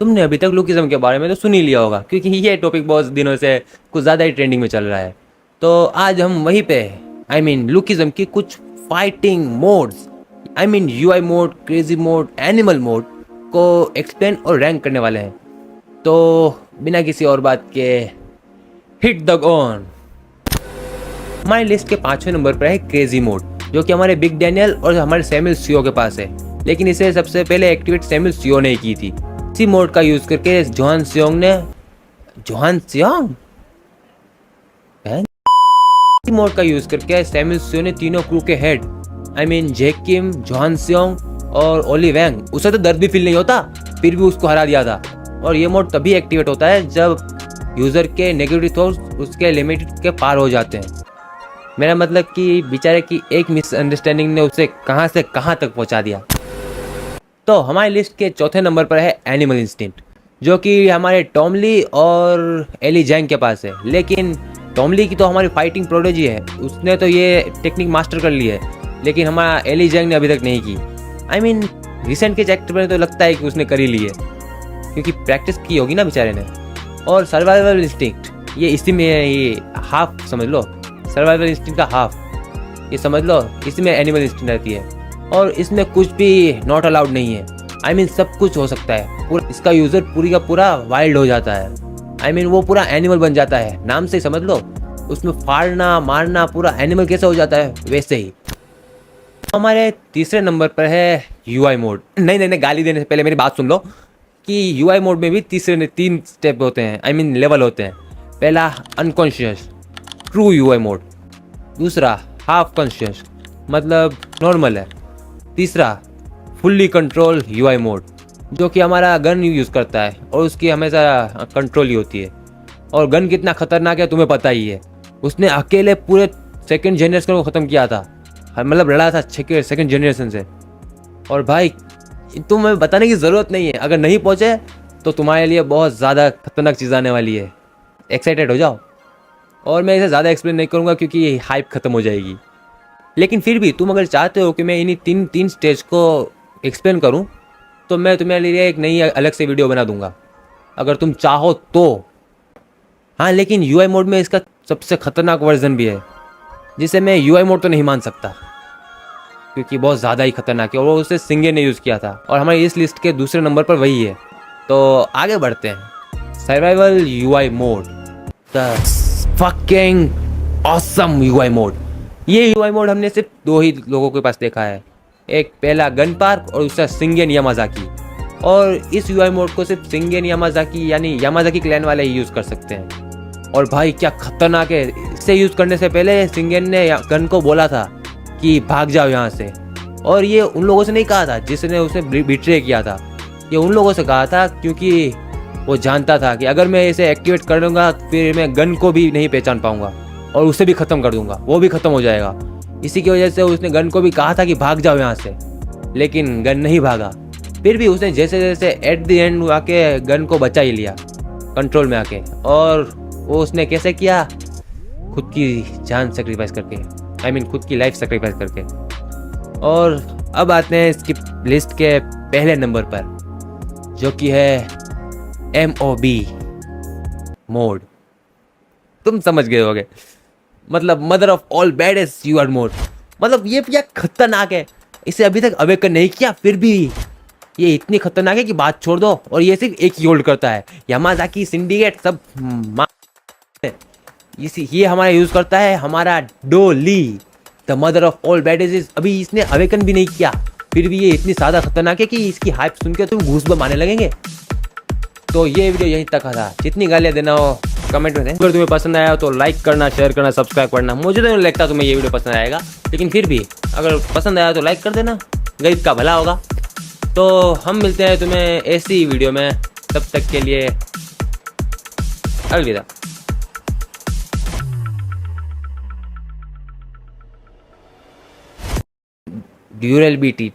तुमने अभी तक लुकिज्म के बारे में तो सुन ही लिया होगा, क्योंकि ये टॉपिक बहुत दिनों से कुछ ज़्यादा ही ट्रेंडिंग में चल रहा है। तो आज हम वहीं पे लुकिज्म की कुछ fighting modes, UI mode, crazy mode, animal mode को एक्सप्लेन और रैंक करने वाले हैं। तो बिना किसी और बात के हिट द गॉन। हमारी लिस्ट के 5वें नंबर पर है क्रेजी मोड, जो कि हमारे बिग डैनियल और हमारे सैमुअल सियो के पास है, लेकिन इसे सबसे पहले एक्टिवेट सैमुअल सियो ने की थी। इसी मोड का यूज करके जोहान मोड का यूज करके सैमुअल सियो ने तीनों क्रू के हेड जेकिम, जोहान सियोंग और ओली वैंग, उसे तो दर्द भी फील नहीं होता, फिर भी उसको हरा दिया था। और ये मोड तभी एक्टिवेट होता है जब यूजर के नेगेटिव थॉट्स उसके लिमिट के पार हो जाते हैं। मेरा मतलब कि बेचारे की एक मिसअंडरस्टैंडिंग ने उसे कहां से कहां तक पहुंचा दिया। तो हमारी लिस्ट के चौथे नंबर पर है एनिमल इंस्टिंक्ट, जो कि हमारे टॉम ली और एली जैंग के पास है। लेकिन टॉम ली की तो हमारी फाइटिंग प्रोडिजी है, उसने तो ये टेक्निक मास्टर कर ली है, लेकिन हमारा एली जैंग ने अभी तक नहीं की। रिसेंट के चैप्टर में तो लगता है कि उसने कर ही ली है, क्योंकि प्रैक्टिस की होगी ना बेचारे ने। और सर्वाइवल इंस्टिंक्ट ये इसी में ये हाफ समझ लो, सर्वाइवल इंस्टिंक्ट का हाफ ये समझ लो, इसमें एनिमल इंस्टिंक्ट रहती है। और इसमें कुछ भी नॉट अलाउड नहीं है, सब कुछ हो सकता है। पूरा इसका यूजर पूरी का पूरा वाइल्ड हो जाता है, वो पूरा एनिमल बन जाता है, नाम से समझ लो। उसमें फाड़ना मारना पूरा एनिमल कैसे हो जाता है वैसे ही। हमारे तीसरे नंबर पर है यूआई मोड। नहीं, गाली देने से पहले मेरी बात सुन लो कि यूआई मोड में भी तीन स्टेप होते हैं, लेवल होते हैं। पहला अनकॉन्शियस ट्रू यूआई मोड, दूसरा हाफ कॉन्शियस मतलब नॉर्मल है, तीसरा फुल्ली कंट्रोल यूआई मोड, जो कि हमारा गन यूज़ करता है और उसकी हमेशा कंट्रोल ही होती है। और गन कितना खतरनाक है तुम्हें पता ही है, उसने अकेले पूरे सेकंड जनरेशन को ख़त्म किया था, लड़ा था सेकंड जनरेशन से। और भाई तुम्हें बताने की ज़रूरत नहीं है, अगर नहीं पहुँचे तो तुम्हारे लिए बहुत ज़्यादा खतरनाक चीज़ आने वाली है, एक्साइटेड हो जाओ। और मैं इसे ज़्यादा एक्सप्लेन नहीं करूँगा क्योंकि ये हाइप ख़त्म हो जाएगी, लेकिन फिर भी तुम अगर चाहते हो कि मैं इन्हीं तीन स्टेज को एक्सप्लेन करूँ तो मैं तुम्हारे लिए एक नई अलग से वीडियो बना दूंगा, अगर तुम चाहो तो। हाँ, लेकिन यूआई मोड में इसका सबसे खतरनाक वर्जन भी है, जिसे मैं यूआई मोड तो नहीं मान सकता क्योंकि बहुत ज़्यादा ही खतरनाक है, और वो उसे सिंगे ने यूज़ किया था, और हमारी इस लिस्ट के दूसरे नंबर पर वही है। तो आगे बढ़ते हैं। Survival UI mode, the fucking awesome UI mode. ये यूआई मोड हमने सिर्फ दो ही लोगों के पास देखा है, एक पहला गन पार्क और दूसरा शिंगेन यामाज़ाकी। और इस यूआई मोड को सिर्फ शिंगेन यामाज़ाकी यामाज़ाकी क्लैन वाले ही यूज़ कर सकते हैं। और भाई क्या खतरनाक है, इसे यूज़ करने से पहले शिंगेन ने गन को बोला था कि भाग जाओ यहाँ से, और ये उन लोगों से नहीं कहा था जिसने उसे बिट्रे किया था, ये उन लोगों से कहा था क्योंकि वो जानता था कि अगर मैं इसे एक्टिवेट कर दूंगा फिर मैं गन को भी नहीं पहचान पाऊंगा और उसे भी ख़त्म कर दूंगा, वो भी ख़त्म हो जाएगा। इसी की वजह से उसने गन को भी कहा था कि भाग जाओ यहाँ से, लेकिन गन नहीं भागा। फिर भी उसने जैसे जैसे एट द एंड आके गन को बचा ही लिया कंट्रोल में आके। और वो उसने कैसे किया, खुद की जान सेक्रीफाइस करके, खुद की लाइफ सेक्रीफाइस करके। और अब आते हैं इसकी लिस्ट के पहले नंबर पर, जो कि है MOB मोड। तुम समझ गए होगे, mother of all baddest your mode. ये क्या खतरनाक है, इसे अभी तक अवेकन नहीं किया, फिर भी ये इतनी खतरनाक है कि बात छोड़ दो। और ये सिर्फ एक ही होल्ड करता है, यामाज़ाकी, सिंडिकेट सब ये हमारा यूज करता है हमारा डोली, द मदर ऑफ ऑल बैडेज। अभी इसने अवेकन भी नहीं किया, फिर भी ये इतनी ज़्यादा खतरनाक है कि इसकी हाइप सुन के तुम घूस मारने लगेंगे। तो ये वीडियो यहीं तक था, जितनी गालियाँ देना हो कमेंट में। अगर तुम्हें पसंद आया तो लाइक करना, शेयर करना, सब्सक्राइब करना। मुझे तो नहीं लगता तुम्हें ये वीडियो पसंद आएगा, लेकिन फिर भी अगर पसंद आया तो लाइक कर देना, गरीब का भला होगा। तो हम मिलते हैं तुम्हें ऐसी वीडियो में, तब तक के लिए अलविदा। ड्यूरेबिलिटी